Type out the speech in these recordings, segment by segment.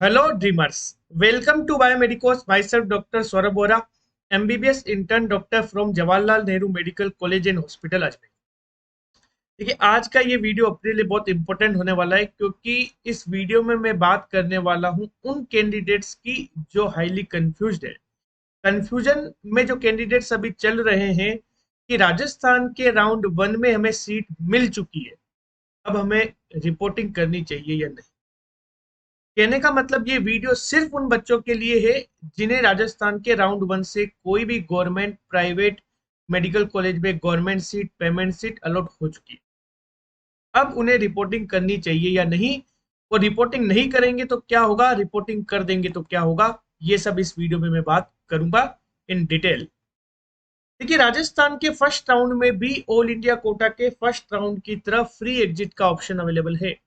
Hello dreamers, welcome to Biomedicos. Myself doctor Saurabh Bora, MBBS intern doctor from Jawaharlal Nehru medical college and hospital Ajmer. देखिए, आज का ये video अपने लिए बहुत इंपॉर्टेंट होने वाला है क्योंकि इस वीडियो में मैं बात करने वाला हूं उन कैंडिडेट्स की जो हाईली कंफ्यूज्ड है। कंफ्यूजन में जो कैंडिडेट्स अभी चल रहे हैं कि राजस्थान के राउंड वन में हमें सीट मिल चुकी है, अब हमें रिपोर्टिंग करनी चाहिए या नहीं। कहने का मतलब ये वीडियो सिर्फ उन बच्चों के लिए है जिन्हें राजस्थान के राउंड वन से कोई भी गवर्नमेंट प्राइवेट मेडिकल कॉलेज में government seat payment seat allot हो चुकी है। अब उन्हें रिपोर्टिंग करनी चाहिए या नहीं। वो रिपोर्टिंग नहीं करेंगे तो क्या होगा, रिपोर्टिंग कर देंगे तो क्या होगा, ये सब इस वीडियो में मैं बात करूंगा इन डिटेल। देखिए, राजस्थान के फर्स्ट राउंड में भी ऑल इंडिया कोटा के फर्स्ट राउंड की तरफ फ्री एग्जिट का ऑप्शन अवेलेबल है।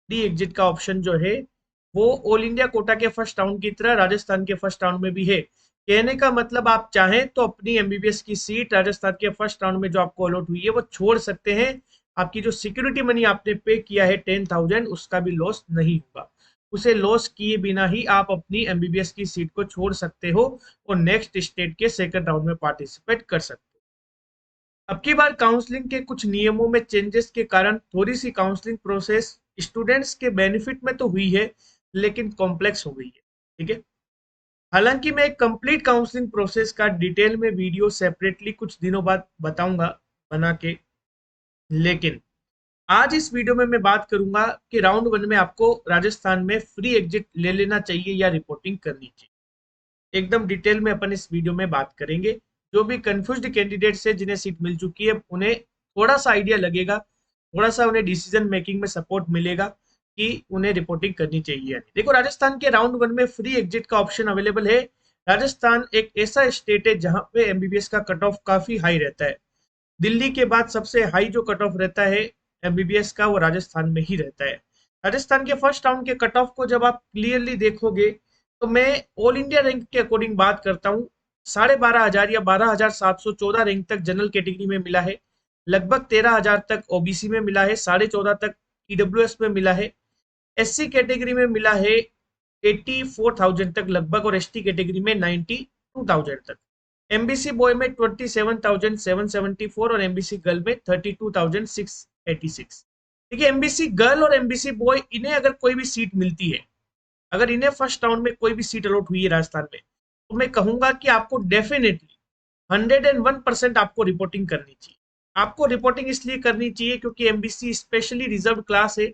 फ्री एग्जिट का ऑप्शन जो है वो ऑल इंडिया कोटा के फर्स्ट राउंड की तरह राजस्थान के फर्स्ट राउंड में भी है। कहने का मतलब आप चाहें तो अपनी एमबीबीएस की सीट राजस्थान के फर्स्ट राउंड में जो आपको अलॉट हुई है वो छोड़ सकते हैं। आपकी जो सिक्योरिटी मनी आपने पे किया है 10,000, उसका भी लॉस नहीं होगा। उसे लॉस किए बिना ही आप अपनी एमबीबीएस की सीट को छोड़ सकते हो और नेक्स्ट स्टेट के सेकंड राउंड में पार्टिसिपेट कर सकते हो। अब की बार काउंसलिंग के कुछ नियमों में चेंजेस के कारण थोड़ी सी काउंसलिंग प्रोसेस स्टूडेंट्स के बेनिफिट में तो हुई है, लेकिन कॉम्प्लेक्स हो गई है। ठीक है। हालांकि मैं एक कंप्लीट काउंसलिंग प्रोसेस का डिटेल में वीडियो सेपरेटली कुछ दिनों बाद बताऊंगा बना के, लेकिन आज इस वीडियो में मैं बात करूंगा कि राउंड वन में आपको राजस्थान में फ्री एग्जिट ले लेना चाहिए या रिपोर्टिंग करनी चाहिए। एकदम डिटेल में अपन इस वीडियो में बात करेंगे। जो भी कंफ्यूज्ड कैंडिडेट्स है जिन्हें सीट मिल चुकी है उन्हें थोड़ा सा आइडिया लगेगा, थोड़ा सा उन्हें डिसीजन मेकिंग में सपोर्ट मिलेगा कि उन्हें रिपोर्टिंग करनी चाहिए या नहीं। देखो, राजस्थान के राउंड वन में फ्री एग्जिट का ऑप्शन अवेलेबल है। राजस्थान एक ऐसा स्टेट है जहां पे एमबीबीएस का कट ऑफ काफी हाई रहता है। दिल्ली के बाद सबसे हाई जो कट ऑफ रहता है एमबीबीएस का वो राजस्थान में ही रहता है। राजस्थान के फर्स्ट राउंड के कट ऑफ को जब आप क्लियरली देखोगे तो मैं ऑल इंडिया रैंक के अकॉर्डिंग बात करता हूँ। 12,500 या 12,714 रैंक तक जनरल कैटेगरी में मिला है, लगभग 13,000 तक ओबीसी में मिला है, 14,500 तक ईडब्ल्यूएस में मिला है, एससी कैटेगरी में मिला है 84,000 तक लगभग, और एसटी कैटेगरी में 92,000 तक। एमबीसी बॉय में 27,774 और एमबीसी गर्ल में 32,686। देखिए, एमबीसी गर्ल और एमबीसी बॉय इन्हें अगर कोई भी सीट मिलती है, अगर इन्हें फर्स्ट राउंड में कोई भी सीट अलॉट हुई है राजस्थान में, तो मैं कहूंगा कि आपको डेफिनेटली 101% आपको रिपोर्टिंग करनी चाहिए। आपको रिपोर्टिंग इसलिए करनी चाहिए क्योंकि एमबीसी स्पेशली रिजर्व क्लास है।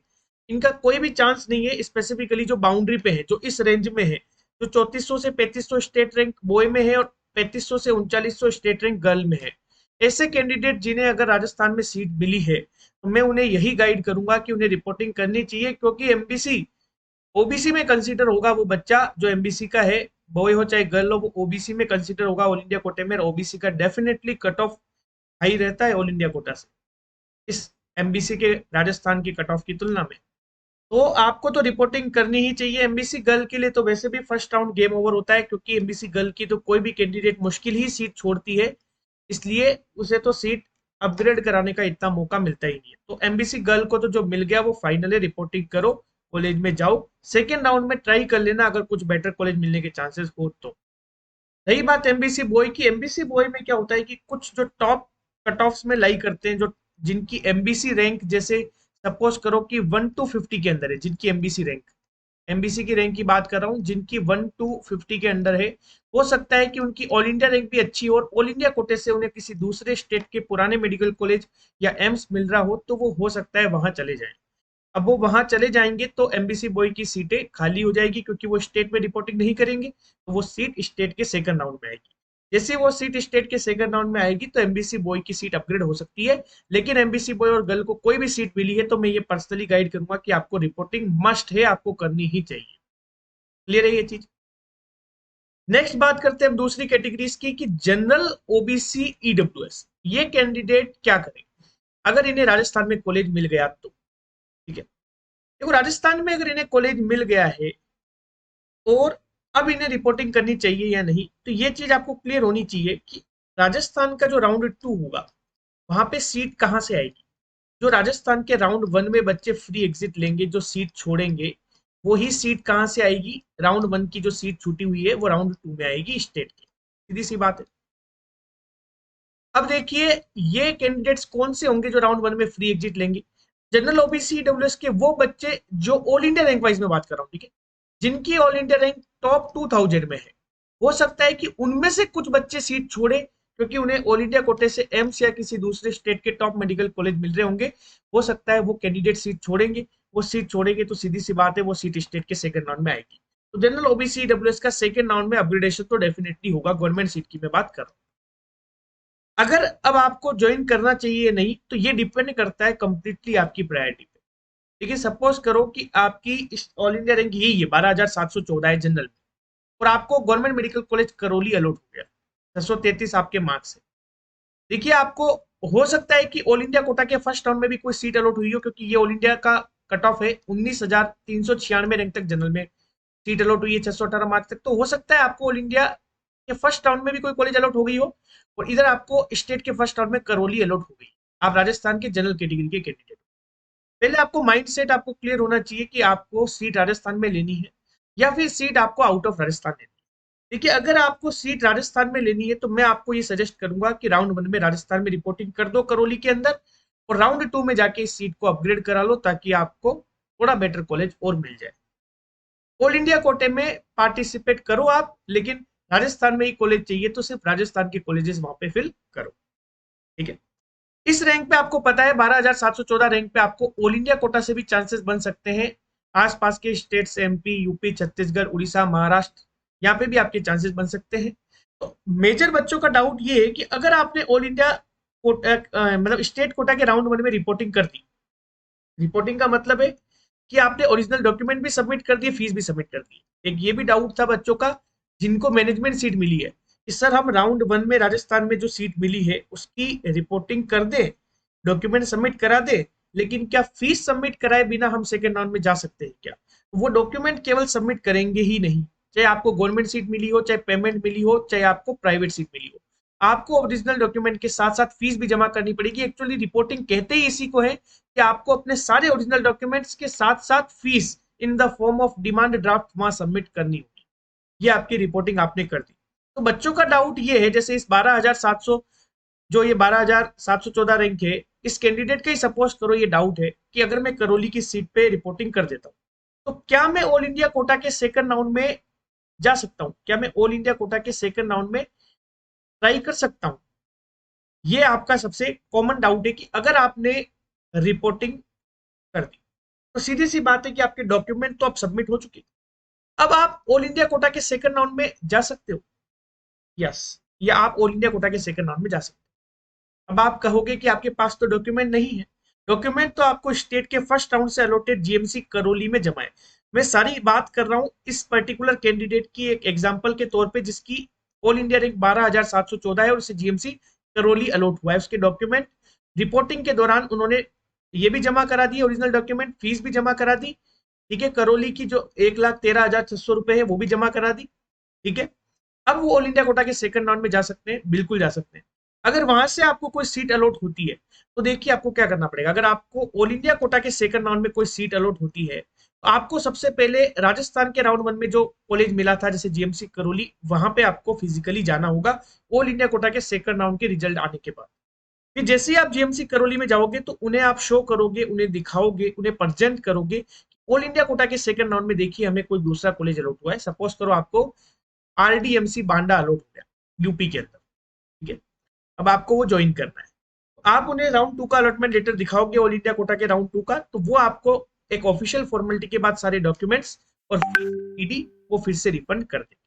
इनका कोई भी चांस नहीं है, स्पेसिफिकली जो बाउंड्री पे है, जो इस रेंज में है, जो 3400 से 3500 स्टेट रैंक बॉय में है और 3500 से 3900 स्टेट रैंक गर्ल में है। ऐसे कैंडिडेट जिन्हें अगर राजस्थान में सीट मिली है तो मैं उन्हें यही गाइड करूंगा कि उन्हें रिपोर्टिंग करनी चाहिए, क्योंकि एमबीसी ओबीसी में कंसीडर होगा वो बच्चा जो एमबीसी का है, बॉय हो चाहे गर्ल हो, वो ओबीसी में कंसीडर होगा ऑल इंडिया कोटे में। ओबीसी का डेफिनेटली कट ऑफ हाई रहता है ऑल इंडिया कोटा से, इस एमबीसी के राजस्थान की कट ऑफ की तुलना में। तो आपको तो रिपोर्टिंग करनी ही चाहिए। एमबीसी गर्ल के लिए तो वैसे भी फर्स्ट राउंड गेम ओवर होता है, क्योंकि एमबीसी गर्ल की तो कोई भी कैंडिडेट मुश्किल ही सीट छोड़ती है, इसलिए उसे तो सीट अपग्रेड कराने का इतना मौका मिलता ही नहीं है। तो एमबीसी गर्ल को तो जो मिल गया वो फाइनली रिपोर्टिंग करो, कॉलेज में जाओ, सेकेंड राउंड में ट्राई कर लेना अगर कुछ बेटर कॉलेज मिलने के चांसेस हो तो। रही बात एमबीसी बॉय की, एमबीसी बॉय में क्या होता है कि कुछ जो टॉप कट ऑफ में लाई करते हैं, जो जिनकी एमबीसी रैंक जैसे सपोज करो कि 1 to 50 के अंदर है, जिनकी एमबीसी रैंक, एमबीसी की रैंक की बात कर रहा हूँ, जिनकी 1 to 50 के अंडर है, हो सकता है कि उनकी ऑल इंडिया रैंक भी अच्छी हो और ऑल इंडिया कोटे से उन्हें किसी दूसरे स्टेट के पुराने मेडिकल कॉलेज या एम्स मिल रहा हो, तो वो हो सकता है वहां चले जाएं। अब वो वहां चले जाएंगे तो एमबीसी बॉय की सीटें खाली हो जाएगी, क्योंकि वो स्टेट में रिपोर्टिंग नहीं करेंगे, तो वो सीट स्टेट के सेकंड राउंड में आएगी। जैसे वो सीट स्टेट के सेकंड राउंड में आएगी तो एमबीसी बॉय की सीट अपग्रेड हो सकती है। लेकिन एमबीसी बॉय और गर्ल को कोई भी सीट मिली है तो मैं ये पर्सनली गाइड करूंगा कि आपको रिपोर्टिंग मस्ट है, आपको करनी ही चाहिए। क्लियर है ये चीज। नेक्स्ट बात करते हैं हम दूसरी कैटेगरीज की कि जनरल ओबीसी ईडब्ल्यूएस, ये कैंडिडेट क्या करें अगर इन्हें राजस्थान में कॉलेज मिल गया तो। ठीक है। देखो, राजस्थान में अगर इन्हें कॉलेज मिल गया है और अब इन्हें रिपोर्टिंग करनी चाहिए या नहीं, तो ये चीज आपको क्लियर होनी चाहिए कि राजस्थान का जो राउंड टू होगा वहां पे सीट कहां से आएगी। जो राजस्थान के राउंड वन में बच्चे फ्री एग्जिट लेंगे, जो सीट छोड़ेंगे, वही सीट कहाँ से आएगी, राउंड 1 की जो सीट छूटी हुई है वो राउंड 2 में आएगी स्टेट की। सीधी सी बात है। अब देखिए ये कैंडिडेट्स कौन से होंगे जो राउंड 1 में फ्री एग्जिट लेंगे। जनरल ओबीसी ईडब्ल्यूएस के वो बच्चे जो ऑल इंडिया रैंक वाइज में बात कर रहा हूँ, ठीक है, जिनकी ऑल इंडिया रैंक टॉप 2000 में है। हो सकता है कि उनमें से कुछ बच्चे सीट छोड़े क्योंकि उन्हें ऑल इंडिया कोटे से एम्स या किसी दूसरे स्टेट के टॉप मेडिकल कॉलेज मिल रहे होंगे। हो सकता है वो कैंडिडेट सीट छोड़ेंगे। वो सीट छोड़ेंगे तो सीधी सी बात है वो सीट स्टेट के सेकंड राउंड में आएगी। तो जनरल ओबीसी ईडब्ल्यूएस का सेकंड राउंड में अपग्रेडेशन तो डेफिनेटली होगा, गवर्नमेंट सीट की मैं बात कर रहा हूँ। अगर अब आपको ज्वाइन करना चाहिए नहीं तो ये डिपेंड करता है कंप्लीटली आपकी प्रायोरिटी पे। देखिए सपोज करो कि आपकी ऑल इंडिया रैंक यही है 12,714 है जनरल में, और आपको government medical college Karauli allot हो गया 633 आपके मार्क्स है। देखिए आपको हो सकता है कि ऑल इंडिया कोटा के फर्स्ट राउंड में भी कोई सीट अलॉट हुई हो, क्योंकि ये ऑल इंडिया का कट ऑफ है 19,396 रैंक तक जनरल में सीट अलॉट हुई है 618 मार्क्स तक। तो हो सकता है आपको ऑल इंडिया के फर्स्ट राउंड में भी कोई कॉलेज अलॉट हो गई हो, और इधर आपको स्टेट के फर्स्ट राउंड में करौली अलॉट हो गई। आप राजस्थान के जनरल कैटेगरी के कैंडिडेट। पहले आपको माइंडसेट आपको क्लियर होना चाहिए कि आपको सीट राजस्थान में लेनी है या फिर सीट आपको आउट ऑफ राजस्थान लेनी है। देखिए अगर आपको सीट राजस्थान में लेनी है तो मैं आपको ये सजेस्ट करूंगा कि राउंड 1 में राजस्थान में रिपोर्टिंग कर दो करौली के अंदर, और राउंड 2 में जाके इस सीट को अपग्रेड करा लो ताकि आपको थोड़ा बेटर कॉलेज और मिल जाए। ऑल इंडिया कोटे में पार्टिसिपेट करो आप, लेकिन राजस्थान में ही कॉलेज चाहिए तो सिर्फ राजस्थान के कॉलेजेस वहां पे फिल करो, ठीक है। इस रैंक पे आपको पता है 12,714 रैंक पे आपको ऑल इंडिया कोटा से भी चांसेस बन सकते हैं। आसपास के states MP, UP, Chhattisgarh, Orissa, Maharashtra, यहाँ पे भी आपके चांसेस बन सकते हैं। तो मेजर बच्चों का डाउट ये है कि अगर आपने ऑल इंडिया मतलब स्टेट कोटा के राउंड 1 में रिपोर्टिंग कर दी, रिपोर्टिंग का मतलब है कि आपने ओरिजिनल डॉक्यूमेंट भी सबमिट कर दिए, फीस भी सबमिट कर दी। एक ये भी डाउट था बच्चों का जिनको मैनेजमेंट सीट मिली है कि सर हम राउंड 1 में राजस्थान में जो सीट मिली है उसकी रिपोर्टिंग कर दे, डॉक्यूमेंट सबमिट करा दे, लेकिन क्या फीस सबमिट कराए बिना हम सेकेंड राउंड में जा सकते हैं क्या? वो डॉक्यूमेंट केवल सबमिट करेंगे ही नहीं, चाहे आपको गवर्नमेंट सीट मिली हो, चाहे पेमेंट मिली हो, चाहे आपको प्राइवेट सीट मिली हो। आपको ओरिजिनल डॉक्यूमेंट के साथ साथ फीस भी जमा करनी पड़ेगी। एक्चुअली रिपोर्टिंग कहते ही इसी को है कि आपको अपने सारे ओरिजिनल डॉक्यूमेंट्स के साथ साथ fees in the form of demand draft वहां सबमिट करनी होगी। ये आपकी रिपोर्टिंग आपने कर दी। तो बच्चों का डाउट ये है जैसे इस 12,700 जो ये 12,714 रैंक है, इस कैंडिडेट का ही सपोज करो ये डाउट है कि अगर मैं करौली की सीट पे रिपोर्टिंग कर देता हूँ तो क्या मैं ऑल इंडिया कोटा के सेकंड राउंड में जा सकता हूँ? क्या मैं ऑल इंडिया कोटा के सेकंड राउंड में ट्राई कर सकता हूँ? ये आपका सबसे कॉमन डाउट है कि अगर आपने रिपोर्टिंग कर दी तो सीधी सी बात है कि आपके डॉक्यूमेंट तो अब सबमिट हो चुके, अब आप ऑल इंडिया कोटा के सेकंड राउंड में जा सकते हो। यस, या आप ऑल इंडिया कोटा के सेकंड राउंड में जा सकते हो। अब आप कहोगे कि आपके पास तो डॉक्यूमेंट नहीं है। डॉक्यूमेंट तो आपको स्टेट के फर्स्ट राउंड से अलॉटेड जीएमसी करौली में जमा है। मैं सारी बात कर रहा हूं इस पर्टिकुलर कैंडिडेट की एक एग्जांपल के तौर पे जिसकी ऑल इंडिया रैंक 12,714 है और उसे जीएमसी करौली अलॉट हुआ है। उसके डॉक्यूमेंट रिपोर्टिंग के दौरान उन्होंने ये भी जमा करा दी, ओरिजिनल डॉक्यूमेंट, फीस भी जमा करा दी, ठीक है। करौली की जो 1,13,600 रुपए है वो भी जमा करा दी, ठीक है। अब वो ऑल इंडिया कोटा के सेकंड राउंड में जा सकते हैं, बिल्कुल जा सकते हैं। अगर वहां से आपको कोई सीट अलॉट होती है तो देखिए आपको क्या करना पड़ेगा। अगर आपको ऑल इंडिया कोटा के सेकंड राउंड में कोई सीट अलॉट होती है तो आपको सबसे पहले राजस्थान के राउंड 1 में जो कॉलेज मिला था जैसे जीएमसी करौली, वहां पे आपको फिजिकली जाना होगा ऑल इंडिया कोटा के सेकंड राउंड के रिजल्ट आने के बाद। फिर जैसे ही आप जीएमसी करौली में जाओगे तो उन्हें आप शो करोगे, उन्हें दिखाओगे, उन्हें प्रेजेंट करोगे। ऑल इंडिया कोटा के सेकंड राउंड में देखिए हमें कोई दूसरा कॉलेज अलॉट हुआ है, सपोज करो आपको आरडीएमसी बांडा अलॉट हो गया यूपी के अंदर, ठीक है। अब आपको वो ज्वाइन करना है, आप उन्हें राउंड 2 का अलॉटमेंट लेटर दिखाओगे ऑल इंडिया कोटा के राउंड 2 का, तो वो आपको एक ऑफिशियल फॉर्मेलिटी के बाद सारे डॉक्यूमेंट्स और ईडी वो फिर से रिफंड कर देंगे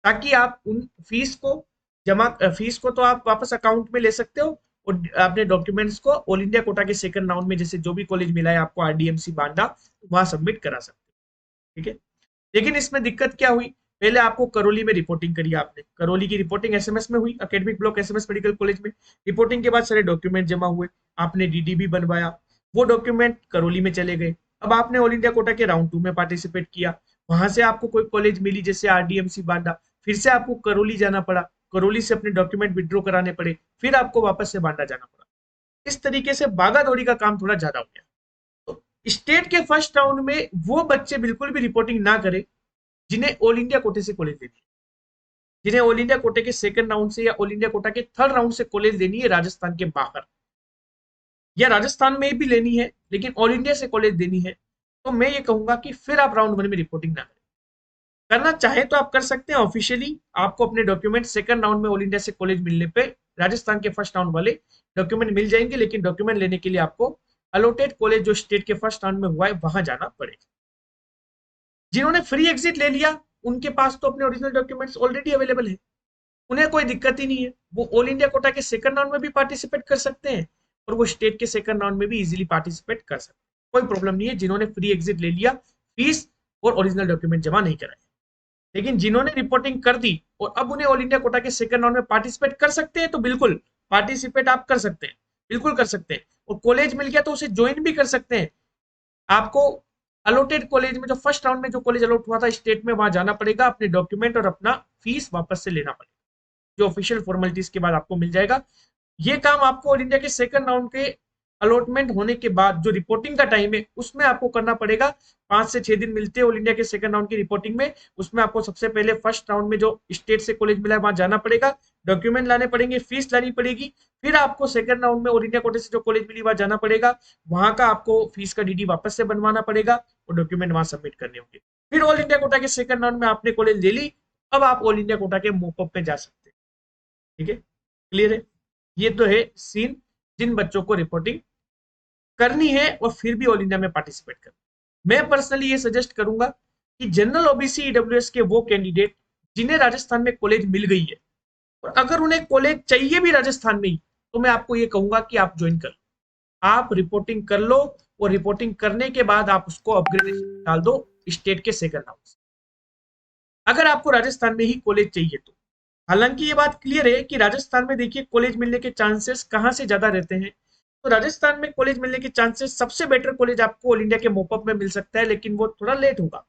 ताकि आप उन फीस को तो आप वापस अकाउंट में ले सकते हो और अपने डॉक्यूमेंट्स को ऑल इंडिया कोटा के सेकंड राउंड में जैसे जो भी कॉलेज मिला है आपको आरडीएमसी बांडा वहां सबमिट करा सकते हो, ठीक है। लेकिन इसमें दिक्कत क्या हुई, पहले आपको करौली में रिपोर्टिंग करी, आपने करौली की रिपोर्टिंग एसएमएस में हुई, academic block SMS medical college में। रिपोर्टिंग के बाद सारे डॉक्यूमेंट जमा हुए, आपने डीडीबी बनवाया, वो डॉक्यूमेंट करौली में चले गए। अब आपने ऑल इंडिया कोटा के राउंड 2 में पार्टिसिपेट किया, वहां से आपको कोई कॉलेज मिली जैसे आरडीएमसी बांडा, फिर से आपको करौली जाना पड़ा, करौली से अपने डॉक्यूमेंट विड्रॉ कराने पड़े, फिर आपको वापस से बांडा जाना पड़ा। इस तरीके से भागा दौड़ी का काम थोड़ा ज्यादा हो गया। तो स्टेट के फर्स्ट राउंड में वो बच्चे बिल्कुल भी रिपोर्टिंग ना करें जिन्हें ऑल इंडिया कोटे से कॉलेज देनी है, जिन्हें ऑल इंडिया कोटे के सेकंड राउंड से या ऑल इंडिया कोटा के थर्ड राउंड से कॉलेज देनी है राजस्थान के बाहर, या राजस्थान में भी लेनी है लेकिन ऑल इंडिया से कॉलेज देनी है, तो मैं ये कहूंगा कि फिर आप राउंड 1 में रिपोर्टिंग ना करें। करना चाहे तो आप कर सकते हैं ऑफिशियली, आपको अपने डॉक्यूमेंट सेकंड राउंड में ऑल इंडिया से कॉलेज मिलने पे राजस्थान के फर्स्ट राउंड वाले डॉक्यूमेंट मिल जाएंगे, लेकिन डॉक्यूमेंट लेने के लिए आपको अलॉटेड कॉलेज जो स्टेट के फर्स्ट राउंड में हुआ है वहां जाना पड़ेगा। जिन्होंने फ्री एग्जिट ले लिया उनके पास तो अपने ओरिजिनल डॉक्यूमेंट्स ऑलरेडी अवेलेबल है, उन्हें कोई दिक्कत ही नहीं है, वो ऑल इंडिया कोटा के सेकंड राउंड में भी पार्टिसिपेट कर सकते हैं और वो स्टेट के सेकंड राउंड में भी इजीली पार्टिसिपेट कर सकते हैं, कोई प्रॉब्लम नहीं है जिन्होंने फ्री एग्जिट ले लिया, फीस और ओरिजिनल डॉक्यूमेंट जमा नहीं कराए। लेकिन जिन्होंने रिपोर्टिंग कर दी और अब उन्हें ऑल इंडिया कोटा के सेकंड राउंड में पार्टिसिपेट कर सकते हैं, तो बिल्कुल पार्टिसिपेट आप कर सकते हैं, बिल्कुल कर सकते हैं, और कॉलेज मिल गया तो उसे ज्वाइन भी कर सकते हैं। आपको अलॉटेड कॉलेज में जो फर्स्ट राउंड में जो कॉलेज अलॉट हुआ था स्टेट में, वहां जाना पड़ेगा, अपने डॉक्यूमेंट और अपना फीस वापस से लेना पड़ेगा, जो ऑफिशियल फॉर्मेलिटीज के बाद आपको मिल जाएगा। ये काम आपको ऑल इंडिया के सेकंड राउंड के अलॉटमेंट होने के बाद जो रिपोर्टिंग का टाइम है उसमें आपको करना पड़ेगा। 5 से 6 दिन मिलते हैं ऑल इंडिया के सेकंड राउंड की रिपोर्टिंग में, उसमें आपको सबसे पहले फर्स्ट राउंड में जो स्टेट से कॉलेज मिला है वहां जाना पड़ेगा, डॉक्यूमेंट लाने पड़ेंगे, फीस लानी पड़ेगी, फिर आपको सेकंड राउंड में ऑल इंडिया कोटे से जो कॉलेज मिली वहां जाना पड़ेगा, वहां का आपको फीस का डीडी वापस से बनवाना पड़ेगा और डॉक्यूमेंट वहां सबमिट करने होंगे। फिर ऑल इंडिया कोटा के सेकंड राउंड में आपने कॉलेज ले ली, अब आप ऑल इंडिया कोटा के मोपअप में जा सकते हैं। ठीक है, क्लियर है? ये तो है सीन जिन बच्चों को रिपोर्टिंग करनी है और फिर भी ऑल इंडिया में पार्टिसिपेट करना। मैं पर्सनली ये सजेस्ट करूंगा कि जनरल ओबीसी ईडब्ल्यूएस के वो कैंडिडेट जिन्हें राजस्थान में कॉलेज मिल गई है और अगर उन्हें कॉलेज चाहिए भी राजस्थान में ही, तो मैं आपको ये कहूंगा कि आप ज्वाइन कर लो, आप रिपोर्टिंग कर लो और रिपोर्टिंग करने के बाद आप उसको अपग्रेडेशन डाल दो स्टेट के सेकंड राउंड से, अगर आपको राजस्थान में ही कॉलेज चाहिए तो। हालांकि ये बात क्लियर है कि राजस्थान में देखिए कॉलेज मिलने के चांसेस कहां से ज्यादा रहते हैं, तो राजस्थान में कॉलेज मिलने के चांसेस सबसे बेटर कॉलेज आपको ऑल इंडिया के मोपअप में मिल सकता है, लेकिन वो थोड़ा लेट होगा,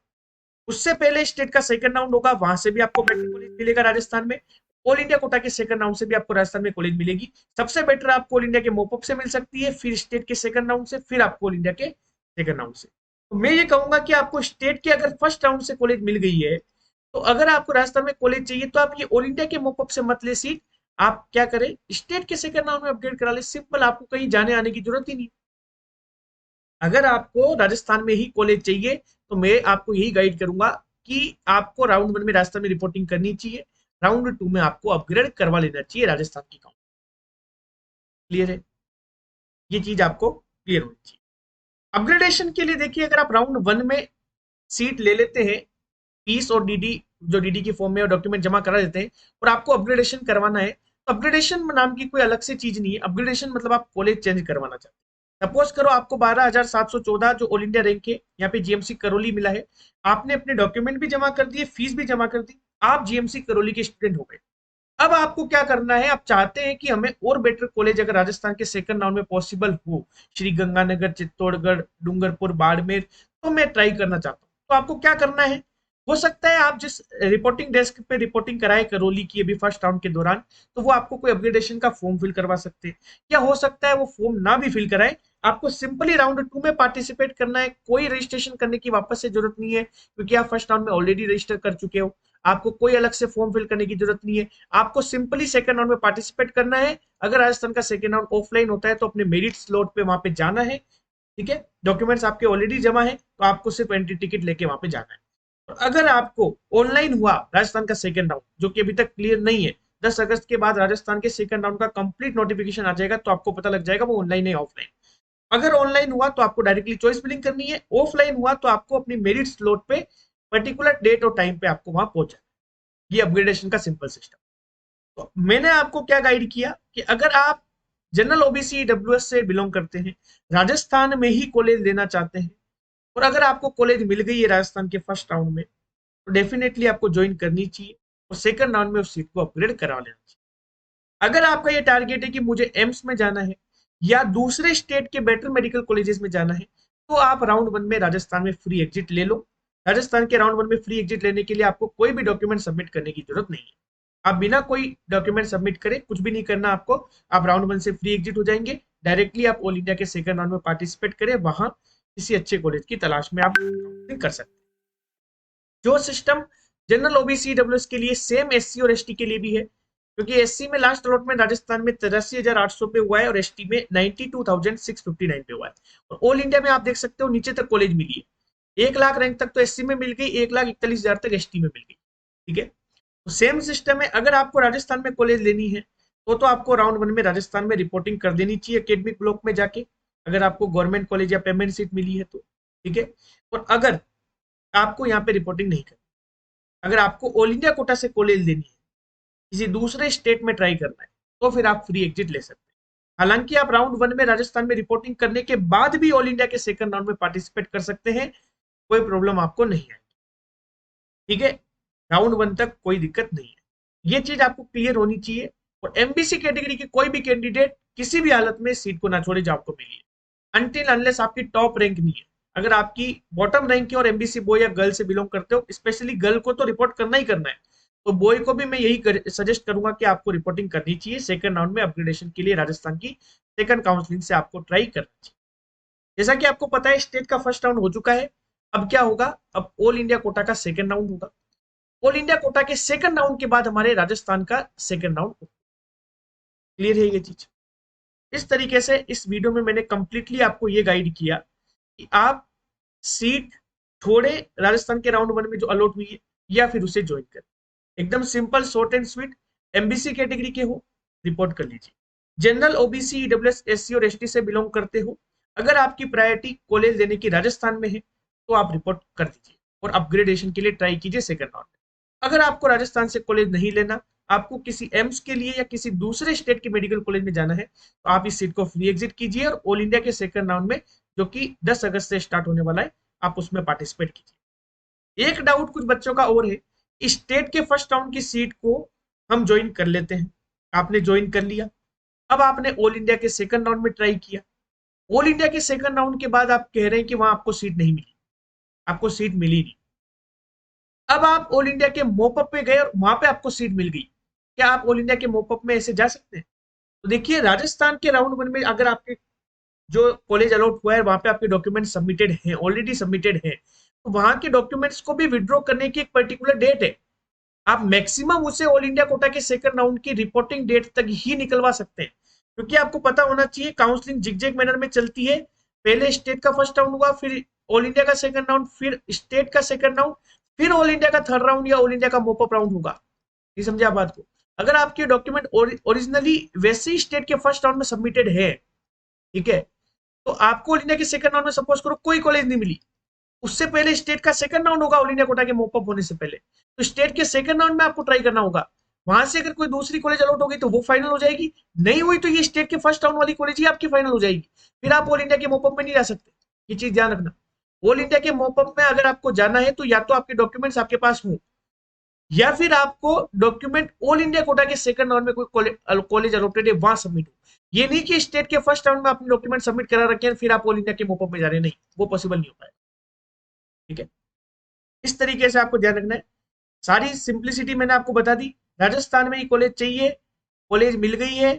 उससे पहले स्टेट का सेकंड राउंड होगा, वहां से भी आपको बेटर कॉलेज मिलेगा राजस्थान में, ऑल इंडिया कोटा के सेकंड राउंड से भी आपको राजस्थान में कॉलेज मिलेगी। सबसे बेटर आपको ऑल इंडिया के मोपअप से मिल सकती है, फिर स्टेट के सेकंड राउंड से, फिर आपको ऑल इंडिया के सेकंड राउंड से। तो मैं ये कहूंगा कि आपको स्टेट के अगर फर्स्ट राउंड से कॉलेज मिल गई है, तो अगर आपको राजस्थान में कॉलेज चाहिए तो आप ये ऑल इंडिया के मोपअप से मत ले सीट, आप क्या करें स्टेट के सेकंड राउंड में अपग्रेड करा ले, सिंपल, आपको कहीं जाने आने की जरूरत ही नहीं। अगर आपको राजस्थान में ही कॉलेज चाहिए तो मैं आपको यही गाइड करूंगा कि आपको राउंड 1 में राजस्थान में रिपोर्टिंग करनी चाहिए, राउंड 2 में आपको अपग्रेड करवा लेना चाहिए राजस्थान की काउंट। क्लियर है? ये चीज आपको क्लियर होनी चाहिए। अपग्रेडेशन के लिए देखिए, अगर आप राउंड 1 में सीट ले लेते हैं, फीस और डीडी जो डीडी की फॉर्म में और डॉक्यूमेंट जमा करा देते हैं और आपको अपग्रेडेशन करवाना है, तो अपग्रेडेशन नाम की कोई अलग से चीज नहीं है। अपग्रेडेशन मतलब आप कॉलेज चेंज करवाना चाहते हैं। सपोज करो आपको 12,714 जो ऑल इंडिया रैंक है यहाँ पे जीएमसी करौली मिला है, आपने अपने डॉक्यूमेंट भी जमा कर दिए, फीस भी जमा कर दी, आप जीएमसी करौली के स्टूडेंट हो गए। अब आपको क्या करना है, आप चाहते हैं कि हमें और बेटर कॉलेज अगर राजस्थान के सेकंड राउंड में पॉसिबल हो, श्री गंगानगर, चित्तौड़गढ़, डूंगरपुर, बाड़मेर, तो मैं ट्राई करना चाहता हूँ, तो आपको क्या करना है, हो सकता है आप जिस रिपोर्टिंग डेस्क पे रिपोर्टिंग कराए करौली की अभी फर्स्ट राउंड के दौरान, तो वो आपको कोई अपग्रेडेशन का फॉर्म फिल करवा सकते हैं, या हो सकता है वो फॉर्म ना भी फिल कराए, आपको सिंपली राउंड 2 में पार्टिसिपेट करना है, कोई रजिस्ट्रेशन करने की वापस से जरूरत नहीं है क्योंकि आप फर्स्ट राउंड में ऑलरेडी रजिस्टर कर चुके हो, आपको कोई अलग से फॉर्म फिल करने की जरूरत नहीं है, आपको सिंपली सेकंड राउंड में पार्टिसिपेट करना है। अगर राजस्थान का सेकंड राउंड ऑफलाइन होता है तो अपने मेरिट स्लॉट पे वहां पे जाना है, ठीक है, डॉक्यूमेंट्स आपके ऑलरेडी जमा है, तो आपको सिर्फ एंट्री टिकट लेके वहां पे जाना है। और अगर आपको ऑनलाइन हुआ राजस्थान का सेकंड राउंड, जो कि अभी तक क्लियर नहीं है, 10 अगस्त के बाद राजस्थान के सेकंड राउंड का कंप्लीट नोटिफिकेशन आ जाएगा, तो आपको पता लग जाएगा वो ऑनलाइन है ऑफलाइन। अगर ऑनलाइन हुआ तो आपको डायरेक्टली चॉइस फिलिंग करनी है, ऑफलाइन हुआ तो आपको अपनी मेरिट स्लॉट पे पर्टिकुलर डेट और टाइम पे आपको वहां पहुंचा। ये अपग्रेडेशन का सिंपल सिस्टम। तो मैंने आपको क्या गाइड किया कि अगर आप जनरल ओबीसी डब्ल्यूएस से बिलोंग करते हैं, राजस्थान में ही कॉलेज लेना चाहते हैं और अगर आपको कॉलेज मिल गई है राजस्थान के फर्स्ट राउंड में, तो डेफिनेटली आपको ज्वाइन करनी चाहिए और सेकंड राउंड में उस सीट को अपग्रेड करा लेना चाहिए। अगर आपका ये टारगेट है कि मुझे एम्स में जाना है या दूसरे स्टेट के बेटर मेडिकल कॉलेजेस में जाना है, तो आप राउंड 1 में राजस्थान में फ्री एग्जिट ले लो। राजस्थान के राउंड 1 में फ्री एग्जिट लेने के लिए आपको कोई भी डॉक्यूमेंट सबमिट करने की जरूरत नहीं है, आप बिना कोई डॉक्यूमेंट सबमिट करें, कुछ भी नहीं करना आपको, आप राउंड 1 से फ्री एग्जिट हो जाएंगे, डायरेक्टली आप ऑल इंडिया के सेकंड राउंड में पार्टिसिपेट करें, वहां किसी अच्छे कॉलेज की तलाश में आप काउंसलिंग कर सकते हैं। जो सिस्टम जनरल ओबीसी डब्ल्यूएस के लिए सेम एससी और एसटी के लिए भी है, क्योंकि एससी में लास्ट अलॉटमेंट राजस्थान में 83,800 पे हुआ है और एसटी में 92,659 पे हुआ है। और ऑल इंडिया में आप देख सकते हो नीचे तक कॉलेज मिली है, 1 लाख रैंक तक तो एससी में मिल गई, 1,41,000 तक एसटी में मिल गई। ठीक है, तो सेम सिस्टम है। अगर आपको राजस्थान में कॉलेज लेनी है तो आपको राउंड 1 में राजस्थान में रिपोर्टिंग कर देनी चाहिए एकेडमिक ब्लॉक में जाके, अगर आपको गवर्नमेंट कॉलेज या पेमेंट सीट मिली है तो। ठीक है, और अगर आपको यहाँ पे रिपोर्टिंग नहीं करनी, अगर आपको ऑल इंडिया कोटा से कॉलेज लेनी है, किसी दूसरे स्टेट में ट्राई करना है, तो फिर आप फ्री एग्जिट ले सकते हैं। हालांकि आप राउंड 1 में राजस्थान में रिपोर्टिंग करने के बाद भी ऑल इंडिया के सेकंड राउंड में पार्टिसिपेट कर सकते हैं, कोई प्रॉब्लम आपको नहीं आएगी। ठीक है, राउंड 1 तक कोई दिक्कत नहीं है, ये चीज आपको क्लियर होनी चाहिए। और एमबीसी कैटेगरी की कोई भी कैंडिडेट किसी भी हालत में सीट को ना छोड़े जो आपको मिली है, अनटिल अनलेस आपकी टॉप रैंक नहीं है। अगर आपकी बॉटम रैंक है और एमबीसी बॉय या गर्ल से बिलोंग करते हो, स्पेशली गर्ल को तो रिपोर्ट करना ही करना है, तो बॉय को भी मैं यही सजेस्ट करूंगा कि आपको रिपोर्टिंग करनी चाहिए सेकंड राउंड में अपग्रेडेशन के लिए। राजस्थान की सेकंड काउंसलिंग से आपको ट्राई करना चाहिए। जैसा कि आपको पता है स्टेट का फर्स्ट राउंड हो चुका है, अब क्या होगा, अब ऑल इंडिया कोटा का सेकंड राउंड होगा। ऑल इंडिया कोटा के सेकंड राउंड के बाद हमारे राजस्थान का सेकंड राउंड। क्लियर है ये चीज? इस तरीके से इस वीडियो में मैंने कंप्लीटली आपको ये गाइड किया कि आप सीट छोड़े राजस्थान के राउंड 1 में जो अलॉट हुई है, या फिर उसे ज्वाइन करें। एकदम simple, short and sweet. MBC category के हो, रिपोर्ट कर लीजिए। जनरल ओबीसी ईडब्ल्यूएस एससी और एसटी से बिलोंग करते हो, अगर आपकी प्रायोरिटी कॉलेज लेने की राजस्थान में है तो आप रिपोर्ट कर दीजिए और अपग्रेडेशन के लिए ट्राई कीजिए सेकंड राउंड में। अगर आपको राजस्थान से कॉलेज नहीं लेना, आपको किसी एम्स के लिए या किसी दूसरे स्टेट के मेडिकल कॉलेज में जाना है, तो आप इस सीट को फ्री एग्जिट कीजिए और ऑल इंडिया के सेकंड राउंड में, जो कि 10 अगस्त से स्टार्ट होने वाला है, आप उसमें पार्टिसिपेट कीजिए। एक डाउट कुछ बच्चों का और है, स्टेट के फर्स्ट राउंड की सीट को हम ज्वाइन कर लेते हैं, आपने ज्वाइन कर लिया, अब आपने ऑल इंडिया के सेकंड राउंड में ट्राई किया, ऑल इंडिया के सेकंड राउंड के बाद आप कह रहे हैं कि वहां आपको सीट नहीं मिली, आपको सीट मिली नहीं। अब आप ऑल इंडिया के मोपअप पे गए और वहां पे आपको सीट मिल गई, क्या आप ऑल इंडिया के मोपअप में ऐसे जा सकते हैं? तो देखिए, राजस्थान के राउंड 1 में अगर आपके जो कॉलेज अलॉट हुआ है वहां पे आपके डॉक्यूमेंट सबमिटेड हैं, ऑलरेडी सबमिटेड हैं, तो वहां के डॉक्यूमेंट्स को भी विड्रॉ करने की एक पर्टिकुलर डेट है। आप मैक्सिमम उसे ऑल इंडिया कोटा के सेकंड राउंड की रिपोर्टिंग डेट तक ही निकलवा सकते हैं, क्योंकि आपको पता होना चाहिए काउंसलिंग जिगजैग मैनर में चलती है। पहले स्टेट का फर्स्ट राउंड हुआ, फिर ऑल इंडिया का सेकंड राउंड, फिर स्टेट का सेकंड राउंड, फिर ऑल इंडिया का थर्ड राउंड या ऑल इंडिया का मोपअप राउंड होगा। ये समझे आप बात को? अगर आपके डॉक्यूमेंट ओरिजिनली वैसे ही स्टेट के फर्स्ट राउंड में सबमिटेड है, ठीक है, तो आपको ऑल इंडिया के सेकंड राउंड में सपोज करो कोई कॉलेज नहीं मिली, उससे पहले स्टेट का सेकंड राउंड होगा ऑल इंडिया कोटा के मोपअप होने से पहले, तो स्टेट के सेकंड राउंड में आपको ट्राई करना होगा। वहां से अगर कोई दूसरी कॉलेज अलॉट होगी तो वो फाइनल हो जाएगी, नहीं हुई तो ये स्टेट के फर्स्ट राउंड वाली कॉलेज ही आपकी फाइनल हो जाएगी, फिर आप ऑल इंडिया के मोपअप में नहीं जा सकते। ये चीज ध्यान रखना। ऑल इंडिया के मोपअप में अगर आपको जाना है तो या तो आपके डॉक्यूमेंट्स आपके पास हो, या फिर आपको डॉक्यूमेंट ऑल इंडिया कोटा के सेकंड राउंड में कोई कॉलेज अलॉटेड है वहां सबमिट हो। ये नहीं कि स्टेट के फर्स्ट राउंड में आपने डॉक्यूमेंट सबमिट करा रखे हैं फिर आप ऑल इंडिया के मोपअप में जा रहे हैं, नहीं, वो पॉसिबल नहीं हो पाएगा। ठीक है, इस तरीके से आपको ध्यान रखना है। सारी सिंप्लिसिटी मैंने आपको बता दी। राजस्थान में ही कॉलेज चाहिए, कॉलेज मिल गई है,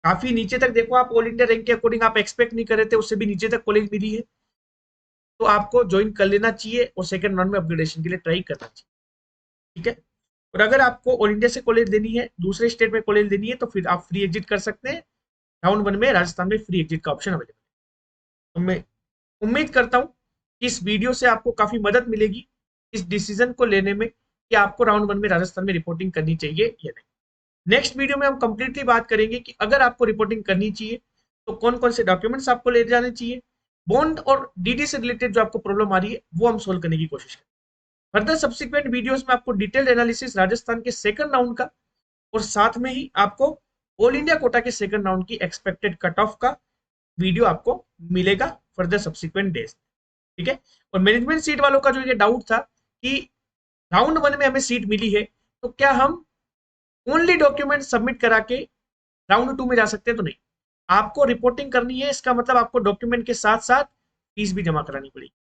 काफी नीचे तक देखो, आप ऑल इंडिया रैंक के अकॉर्डिंग आप एक्सपेक्ट नहीं कर रहे थे, उससे भी नीचे तक कॉलेज मिली है, तो आपको ज्वाइन कर लेना चाहिए और सेकंड राउंड में अपग्रेडेशन के लिए ट्राई करना चाहिए। ठीक है, और अगर आपको ऑल इंडिया से कॉलेज लेनी है, दूसरे स्टेट में कॉलेज लेनी है, तो फिर आप फ्री एग्जिट कर सकते हैं। राउंड 1 में राजस्थान में फ्री एग्जिट का ऑप्शन अवेलेबल है। तो मैं उम्मीद करता हूं कि इस वीडियो से आपको काफी मदद मिलेगी इस डिसीजन को लेने में कि आपको राउंड 1 में राजस्थान में रिपोर्टिंग करनी चाहिए या नहीं। नेक्स्ट वीडियो में हम कंप्लीटली बात करेंगे कि अगर आपको रिपोर्टिंग करनी चाहिए तो कौन कौन से डॉक्यूमेंट्स आपको ले जाने चाहिए, बॉन्ड और डीडी से रिलेटेड जो आपको प्रॉब्लम आ रही है वो हम सोल्व करने की कोशिश करेंगे। फर्दर सब्सिक्वेंट वीडियोस में आपको डिटेल्ड एनालिसिस राजस्थान के सेकंड राउंड का और साथ में ही आपको ऑल इंडिया कोटा के सेकंड राउंड की एक्सपेक्टेड कट ऑफ का वीडियो आपको मिलेगा फर्दर सब्सिक्वेंट डेज। ठीक है, और मैनेजमेंट सीट वालों का जो ये डाउट था कि राउंड 1 में हमें सीट मिली है तो क्या हम ओनली डॉक्यूमेंट सबमिट करा के राउंड 2 में जा सकते हैं, तो नहीं, आपको रिपोर्टिंग करनी है, इसका मतलब आपको डॉक्यूमेंट के साथ साथ फीस भी जमा करानी पड़ेगी।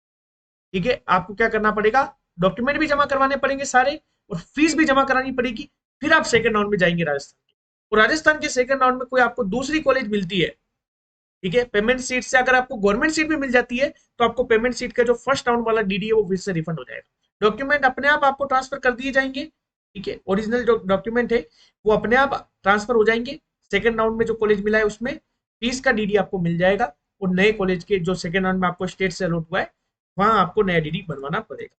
ठीक है, आपको क्या करना पड़ेगा, डॉक्यूमेंट भी जमा करवाने पड़ेंगे सारे और फीस भी जमा करानी पड़ेगी, फिर आप सेकंड राउंड में जाएंगे राजस्थान के। और राजस्थान के सेकंड राउंड में कोई आपको दूसरी कॉलेज मिलती है ठीक है। पेमेंट सीट से अगर आपको गवर्नमेंट सीट भी मिल जाती है तो आपको पेमेंट सीट का जो फर्स्ट राउंड वाला डीडी है वो फिर से रिफंड हो जाएगा। डॉक्यूमेंट अपने आप आपको ट्रांसफर कर दिए जाएंगे, ठीक है। ओरिजिनल जो डॉक्यूमेंट है वो अपने आप ट्रांसफर हो जाएंगे। सेकंड राउंड में जो कॉलेज मिला है उसमें फीस का डीडी आपको मिल जाएगा, और नए कॉलेज के जो सेकंड राउंड में आपको स्टेट से अलॉट हुआ है वहां आपको नया डीडी बनवाना पड़ेगा।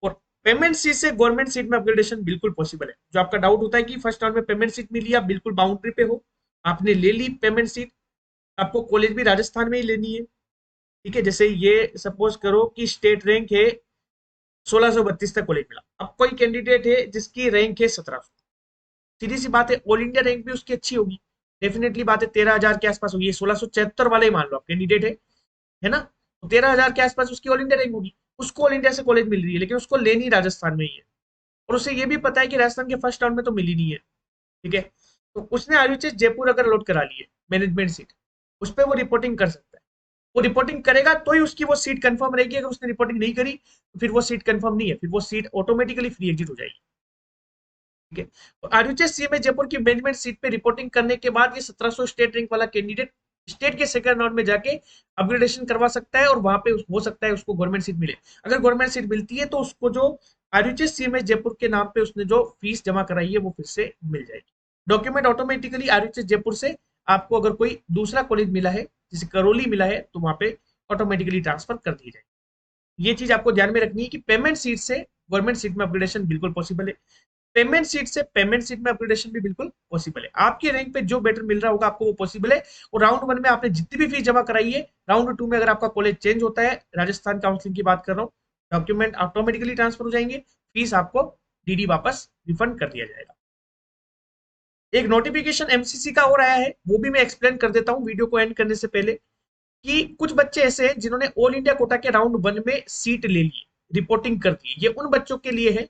और पेमेंट सीट से गवर्नमेंट सीट में अपग्रेडेशन बिल्कुल पॉसिबल है। जो आपका डाउट होता है कि फर्स्ट राउंड में पेमेंट सीट मिली, आप बिल्कुल बाउंड्री पे हो, आपने ले ली पेमेंट सीट, आपको कॉलेज भी राजस्थान में ही लेनी है, ठीक है। जैसे ये सपोज करो कि स्टेट रैंक है 1632 तक कॉलेज मिला, अब कोई कैंडिडेट है जिसकी रैंक है 1700, सीधी सी बात है ऑल इंडिया रैंक भी उसकी अच्छी होगी, डेफिनेटली बात है 13,000 के आसपास होगी। 1674 वाले ही मान लो आप कैंडिडेट है ना, तो 13,000 के आसपास उसकी ऑल इंडिया रैंक होगी। उसको ऑल इंडिया से कॉलेज मिल रही है लेकिन उसको लेनी राजस्थान में ही है, और उसे ये भी पता है कि राजस्थान के फर्स्ट राउंड में तो मिली नहीं है, ठीक है। तो उसने आरयूएच जयपुर अगर अलॉट करा ली है मैनेजमेंट सीट, उस पर वो रिपोर्टिंग कर सकता है। वो रिपोर्टिंग करेगा तो ही उसकी वो सीट कंफर्म रहेगी, अगर उसने रिपोर्टिंग नहीं करी तो फिर वो सीट कंफर्म नहीं है, फिर वो सीट ऑटोमेटिकली फ्री एग्जिट हो जाएगी, ठीक है। तो आरयूएच सीएमए जयपुर की मैनेजमेंट सीट पे रिपोर्टिंग करने के बाद ये 1700 स्टेट रैंक वाला कैंडिडेट स्टेट के सेकंड राउंड में जाके अपग्रेडेशन करवा सकता है, और वहां पे हो सकता है उसको गवर्नमेंट सीट मिले। अगर गवर्नमेंट सीट मिलती है तो उसको जो आरयूएच सीएमए जयपुर के नाम पे उसने जो फीस जमा कराई है वो फिर से मिल जाएगी। डॉक्यूमेंट ऑटोमेटिकली आरयूएच जयपुर से आपको अगर कोई दूसरा कॉलेज मिला है जैसे करौली मिला है तो वहां पे ऑटोमेटिकली ट्रांसफर कर दी जाएगी। ये चीज आपको ध्यान में रखनी है कि पेमेंट सीट से गवर्नमेंट सीट में अपग्रेडेशन बिल्कुल पॉसिबल है, पेमेंट सीट से पेमेंट सीट में अपग्रेडेशन भी बिल्कुल पॉसिबल है। आपके रैंक पे जो बेटर मिल रहा होगा आपको वो पॉसिबल है। और राउंड वन में आपने जितनी भी फीस जमा कराई है, राउंड टू में अगर आपका कॉलेज चेंज होता है, राजस्थान काउंसलिंग की बात कर रहा हूँ, डॉक्यूमेंट ऑटोमेटिकली ट्रांसफर हो जाएंगे, फीस आपको डीडी वापस रिफंड कर दिया जाएगा। एक नोटिफिकेशन एमसीसी का और आया है, वो भी मैं एक्सप्लेन कर देता हूँ वीडियो को एंड करने से पहले, कि कुछ बच्चे ऐसे हैं जिन्होंने ऑल इंडिया कोटा के राउंड वन में सीट ले ली, रिपोर्टिंग कर दी। ये उन बच्चों के लिए है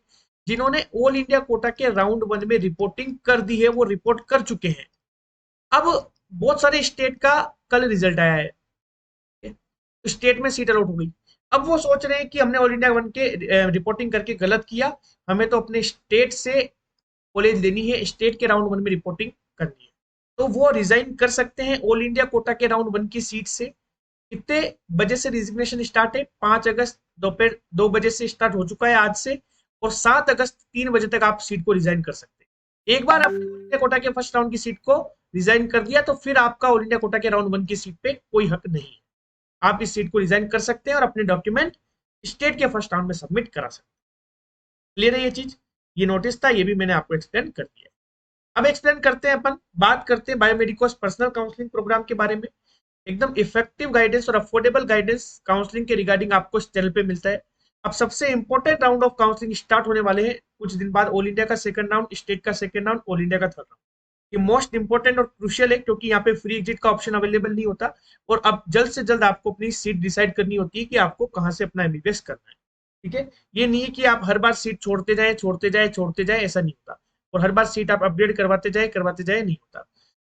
जिन्होंने ऑल इंडिया कोटा के राउंड वन में रिपोर्टिंग कर दी है, वो रिपोर्ट कर चुके हैं। अब बहुत सारे स्टेट का कल रिजल्ट आया है, स्टेट में सीट अलॉट हो गई। अब वो सोच रहे हैं कि हमने ऑल इंडिया वन के रिपोर्टिंग करके गलत किया, हमें तो अपने स्टेट से कॉलेज लेनी है, स्टेट के राउंड वन में रिपोर्टिंग करनी है। तो वो रिजाइन कर सकते हैं ऑल इंडिया कोटा के राउंड वन की सीट से। कितने बजे से रिजिग्नेशन स्टार्ट है? 5 अगस्त दोपहर 2 बजे से स्टार्ट हो चुका है आज से, और 7 अगस्त 3 बजे तक आप सीट को रिजाइन कर सकते हैं। एक बार आपने ऑल इंडिया कोटा के फर्स्ट राउंड की सीट को रिजाइन कर दिया तो फिर आपका ऑल इंडिया कोटा के राउंड वन की सीट पे कोई हक नहीं है। आप इस सीट को रिजाइन कर सकते हैं और अपने डॉक्यूमेंट स्टेट के फर्स्ट राउंड में सबमिट करा सकते हैं। क्लियर है ये चीज? ये नोटिस था, ये भी मैंने आपको एक्सप्लेन कर दिया। अब एक्सप्लेन करते हैं, अपन बात करते हैं बायोमेडिकोस पर्सनल काउंसलिंग प्रोग्राम के बारे में। एकदम इफेक्टिव गाइडेंस और अफोर्डेबल गाइडेंस काउंसलिंग के रिगार्डिंग आपको इस चैनल पे मिलता है। अब सबसे important round of counselling start होने वाले हैं कुछ दिन बाद। ऑल इंडिया का सेकंड राउंड, स्टेट का सेकंड राउंड, ऑल इंडिया का थर्ड राउंड। ये मोस्ट इंपॉर्टेंट और क्रुशियल है क्योंकि यहाँ पे फ्री एग्जिट का ऑप्शन अवेलेबल नहीं होता, और अब जल्द से जल्द आपको अपनी सीट डिसाइड करनी होती है कि आपको कहाँ से अपना एमबीबीएस करना है, ठीक है। ये नहीं है कि आप हर बार सीट छोड़ते जाए छोड़ते जाए छोड़ते जाए, ऐसा नहीं होता। और हर बार सीट आप अपग्रेड करवाते जाए नहीं होता।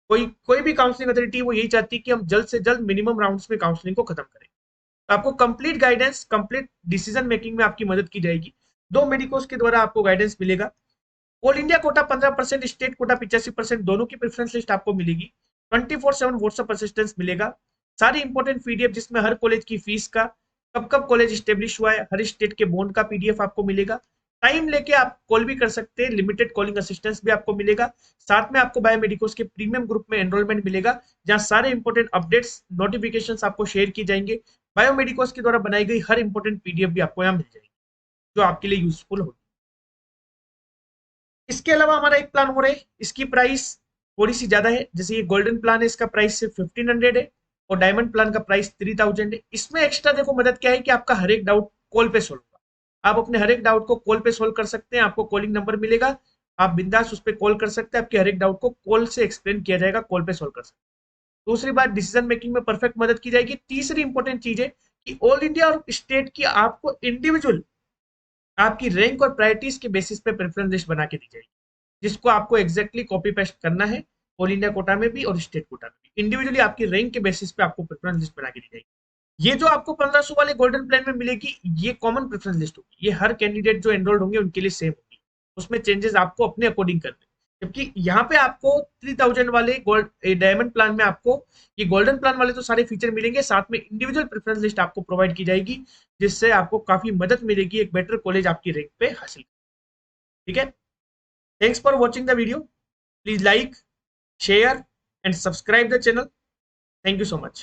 कोई कोई भी काउंसलिंग अथॉरिटी वो यही चाहती है कि हम जल्द से जल्द मिनिमम राउंड्स में काउंसलिंग को खत्म करें। तो आपको complete guidance, complete decision making में आपकी मदद की जाएगी। दो मेडिकोस के द्वारा आपको गाइडेंस मिलेगा। All India Kota 15%, state quota 85%, दोनों की प्रेफरेंस लिस्ट आपको मिलेगी। 24/7 व्हाट्सएप असिस्टेंस मिलेगा। सारी इंपॉर्टेंट पीडीएफ जिसमें हर कॉलेज की फीस का, कब कब कॉलेज स्टेब्लिश हुआ है, हर स्टेट के बॉन्ड का पीडीएफ आपको मिलेगा। टाइम लेके आप कॉल भी कर सकते हैं, लिमिटेड कॉलिंग असिस्टेंस भी आपको मिलेगा। साथ में आपको बायोमेडिकोस के प्रीमियम ग्रुप में एनरोलमेंट मिलेगा, जहां सारे इंपॉर्टेंट अपडेट्स, नोटिफिकेशंस आपको शेयर की जाएंगे। बायोमेडिकोस के द्वारा बनाई गई हर इंपॉर्टेंट पीडीएफ भी आपको यहाँ मिल जाएगी जो आपके लिए यूजफुल होगी। इसके अलावा हमारा एक प्लान हो रहा है, इसकी प्राइस थोड़ी सी ज्यादा है। जैसे ये गोल्डन प्लान है, इसका प्राइस सिर्फ 1500 है, और डायमंड प्लान का प्राइस 3000 है। इसमें एक्स्ट्रा देखो मदद क्या है कि आपका हर एक डाउट कॉल पे सोल्व होगा। आप अपने हर एक डाउट को कॉल पे सोल्व कर सकते हैं, आपको कॉलिंग नंबर मिलेगा, आप बिंदास उस पर कॉल कर सकते हैं, आपके हर एक डाउट को कॉल से एक्सप्लेन किया जाएगा, कॉल पे सोल्व कर सकते हैं। दूसरी बात, डिसीजन मेकिंग में परफेक्ट मदद की जाएगी। तीसरी इंपॉर्टेंट चीज है कि ऑल इंडिया और स्टेट की आपको इंडिविजुअल आपकी रैंक और प्रायोरिटीज के बेसिस पे प्रेफरेंस लिस्ट बना के दी जाएगी, जिसको आपको एग्जैक्टली कॉपी पेस्ट करना है ऑल इंडिया कोटा में भी और स्टेट कोटा में भी। इंडिविजुअली आपकी रैंक के बेसिस पे आपको प्रेफरेंस लिस्ट बना के दी जाएगी। ये जो आपको 1500 वाले गोल्डन प्लान में मिलेगी, ये कॉमन प्रेफरेंस लिस्ट होगी, ये हर कैंडिडेट जो एनरोल्ड होंगे उनके लिए सेम होगी। उसमें चेंजेस आपको अपने अकॉर्डिंग करने, जबकि यहाँ पे आपको 3000 वाले गोल्ड डायमंड प्लान में आपको ये गोल्डन प्लान वाले तो सारे फीचर मिलेंगे, साथ में इंडिविजुअल प्रेफरेंस लिस्ट आपको प्रोवाइड की जाएगी, जिससे आपको काफी मदद मिलेगी एक बेटर कॉलेज आपकी रैंक पे हासिल। ठीक है, thanks for watching the video. Please like, share and subscribe the channel. Thank you so much.